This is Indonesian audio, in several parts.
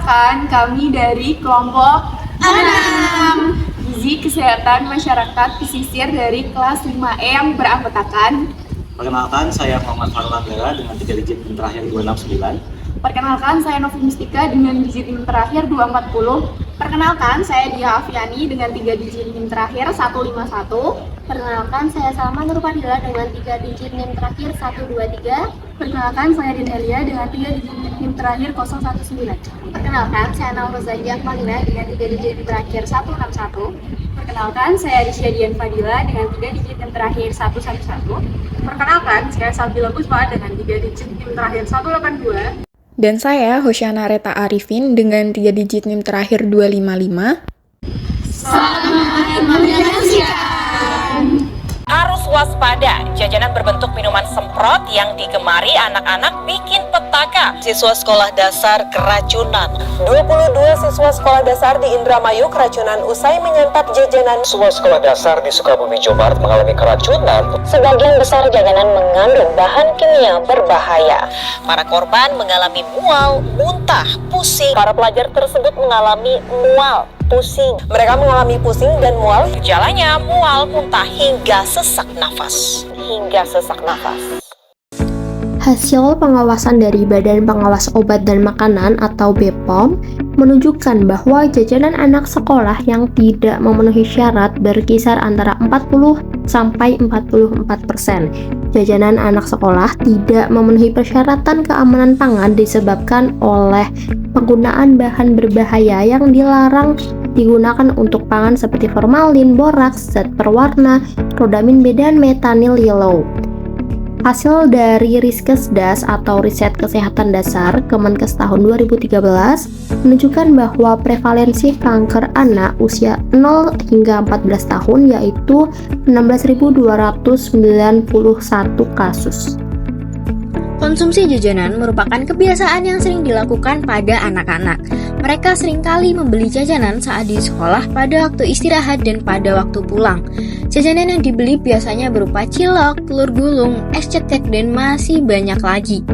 Perkenalkan, kami dari kelompok 6 Gizi Kesehatan Masyarakat Pesisir dari kelas 5E yang beranggotakan. Perkenalkan, saya Muhammad Farul Anggara dengan 3 digit NIM terakhir 269. Perkenalkan, saya Novi Mustika dengan digit NIM terakhir 240. Perkenalkan, saya Dia Afiani dengan 3 digit NIM terakhir 151. Perkenalkan, saya Salma Nurfadila dengan 3 digit NIM terakhir 123. Perkenalkan, saya Dinhelia dengan 3 digit NIM terakhir 019. Perkenalkan, saya Naurozanjak Malina dengan 3 digit NIM terakhir 161. Perkenalkan, saya Rizya Dian Fadila dengan 3 digit NIM terakhir 111. Perkenalkan, saya Sabila Puspa dengan 3 digit NIM terakhir 182. Dan saya Hosyana Reta Arifin dengan 3 digit NIM terakhir 255. Selamat menyaksikan. Harus waspada, jajanan berbentuk minuman semprot yang digemari anak-anak bikin petaka. Siswa sekolah dasar keracunan. 22 siswa sekolah dasar di Indramayu keracunan usai menyantap jajanan. Siswa sekolah dasar di Sukabumi, Jawa Barat mengalami keracunan. Sebagian besar jajanan mengandung bahan kimia berbahaya. Para korban mengalami mual, muntah, pusing. Para pelajar tersebut mengalami mual, pusing. Mereka mengalami pusing dan mual. Gejalanya mual, muntah hingga sesak nafas. Hasil pengawasan dari Badan Pengawas Obat dan Makanan atau BPOM menunjukkan bahwa jajanan anak sekolah yang tidak memenuhi syarat berkisar antara 40 sampai 44%. Jajanan anak sekolah tidak memenuhi persyaratan keamanan pangan disebabkan oleh penggunaan bahan berbahaya yang dilarang digunakan untuk pangan seperti formalin, boraks, zat perwarna, rodamin B, dan metanil yellow. Hasil dari Riskesdas atau Riset Kesehatan Dasar Kemenkes tahun 2013 menunjukkan bahwa prevalensi kanker anak usia 0 hingga 14 tahun yaitu 16.291 kasus. Konsumsi jajanan merupakan kebiasaan yang sering dilakukan pada anak-anak. Mereka seringkali membeli jajanan saat di sekolah pada waktu istirahat dan pada waktu pulang. Jajanan yang dibeli biasanya berupa cilok, telur gulung, es cetek, dan masih banyak lagi.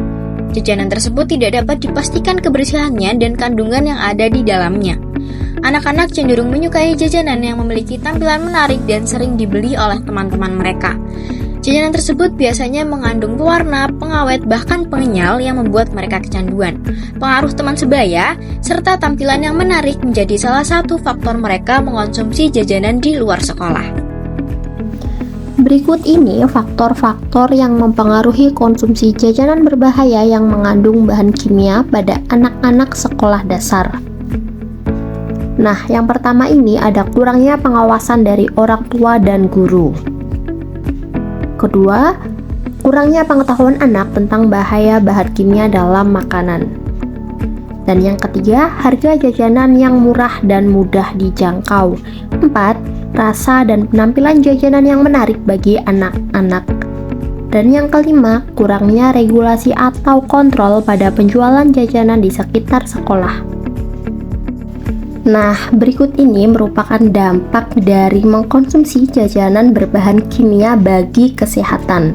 Jajanan tersebut tidak dapat dipastikan kebersihannya dan kandungan yang ada di dalamnya. Anak-anak cenderung menyukai jajanan yang memiliki tampilan menarik dan sering dibeli oleh teman-teman mereka. Jajanan tersebut biasanya mengandung pewarna, pengawet, bahkan pengenyal yang membuat mereka kecanduan. Pengaruh teman sebaya, serta tampilan yang menarik menjadi salah satu faktor mereka mengonsumsi jajanan di luar sekolah. Berikut ini faktor-faktor yang mempengaruhi konsumsi jajanan berbahaya yang mengandung bahan kimia pada anak-anak sekolah dasar. Nah, yang pertama ini ada kurangnya pengawasan dari orang tua dan guru. Kedua, kurangnya pengetahuan anak tentang bahaya bahan kimia dalam makanan. Dan yang ketiga, harga jajanan yang murah dan mudah dijangkau. 4. Rasa dan penampilan jajanan yang menarik bagi anak-anak. Dan yang kelima, kurangnya regulasi atau kontrol pada penjualan jajanan di sekitar sekolah. Nah, berikut ini merupakan dampak dari mengkonsumsi jajanan berbahan kimia bagi kesehatan.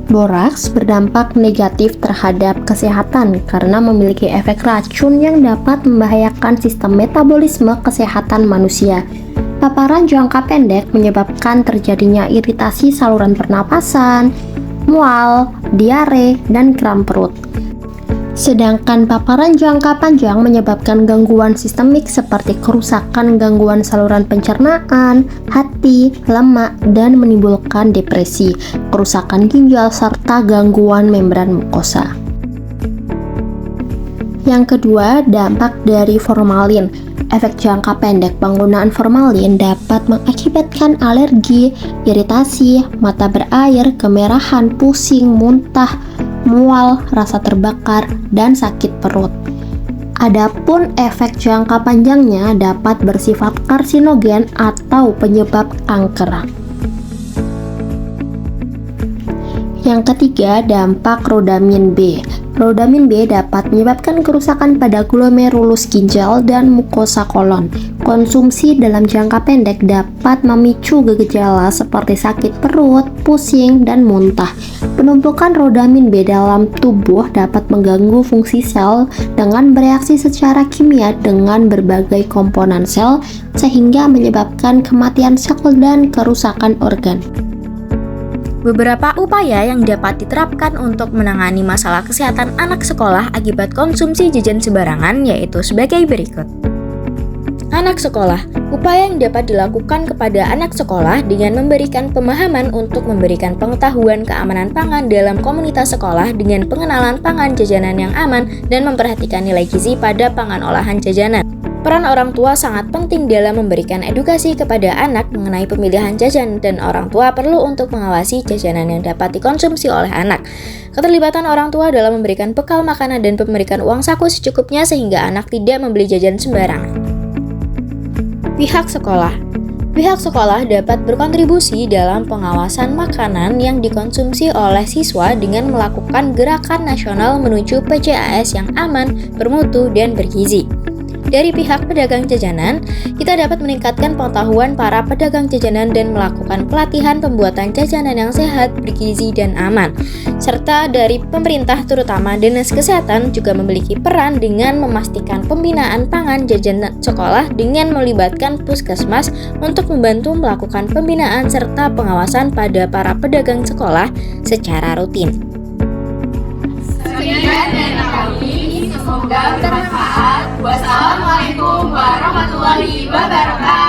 Boraks berdampak negatif terhadap kesehatan karena memiliki efek racun yang dapat membahayakan sistem metabolisme kesehatan manusia. Paparan jangka pendek menyebabkan terjadinya iritasi saluran pernapasan, mual, diare, dan kram perut. Sedangkan paparan jangka panjang menyebabkan gangguan sistemik seperti kerusakan gangguan saluran pencernaan, hati, lemak, dan menimbulkan depresi, kerusakan ginjal, serta gangguan membran mukosa. Yang kedua, dampak dari formalin. Efek jangka pendek penggunaan formalin dapat mengakibatkan alergi, iritasi, mata berair, kemerahan, pusing, muntah, mual, rasa terbakar, dan sakit perut. Adapun efek jangka panjangnya dapat bersifat karsinogen atau penyebab kanker. Yang ketiga, dampak rodamin B. Rodamin B dapat menyebabkan kerusakan pada glomerulus ginjal dan mukosa kolon. Konsumsi dalam jangka pendek dapat memicu gejala seperti sakit perut, pusing, dan muntah. Penumpukan rodamin B dalam tubuh dapat mengganggu fungsi sel dengan bereaksi secara kimia dengan berbagai komponen sel sehingga menyebabkan kematian sel dan kerusakan organ. Beberapa upaya yang dapat diterapkan untuk menangani masalah kesehatan anak sekolah akibat konsumsi jajan sembarangan yaitu sebagai berikut. Anak sekolah, upaya yang dapat dilakukan kepada anak sekolah dengan memberikan pemahaman untuk memberikan pengetahuan keamanan pangan dalam komunitas sekolah dengan pengenalan pangan jajanan yang aman dan memperhatikan nilai gizi pada pangan olahan jajanan. Peran orang tua sangat penting dalam memberikan edukasi kepada anak mengenai pemilihan jajan dan orang tua perlu untuk mengawasi jajanan yang dapat dikonsumsi oleh anak. Keterlibatan orang tua dalam memberikan bekal makanan dan memberikan uang saku secukupnya sehingga anak tidak membeli jajan sembarangan. Pihak sekolah dapat berkontribusi dalam pengawasan makanan yang dikonsumsi oleh siswa dengan melakukan gerakan nasional menuju PCAS yang aman, bermutu, dan bergizi. Dari pihak pedagang jajanan, kita dapat meningkatkan pengetahuan para pedagang jajanan dan melakukan pelatihan pembuatan jajanan yang sehat, bergizi, dan aman. Serta dari pemerintah terutama Dinas Kesehatan juga memiliki peran dengan memastikan pembinaan pangan jajan sekolah dengan melibatkan puskesmas untuk membantu melakukan pembinaan serta pengawasan pada para pedagang sekolah secara rutin. Sekian dari kami, semoga bermanfaat. Wassalamualaikum warahmatullahi wabarakatuh.